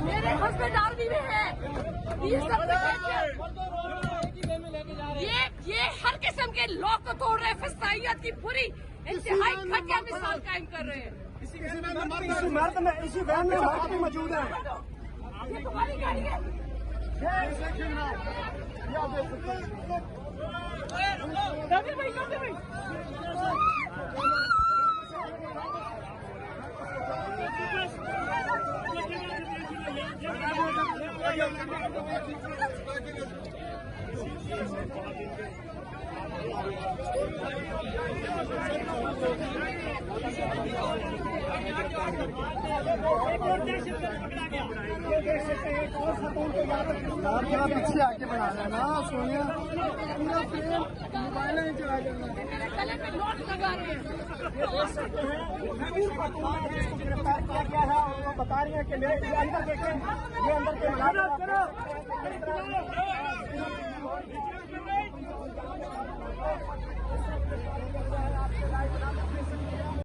मेरे husband army में है। ये हर किस्म के लॉ को तोड़ रहे हैं, फसाइयत की पूरी इंतहाई घटिया मिसाल कायम कर रहे हैं। इसी वैन में मर्द भी मौजूद है। ये तुम्हारी गाड़ी है। पीछे आके बना लेना सोनिया, पूरा फ्रेम मोबाइल में चला करना। मेरे गले में लॉक लगा रहे हैं। गिरफ्तार किया गया है और वो बता रही है कि मेरे अंदर देखें, ये अंदर के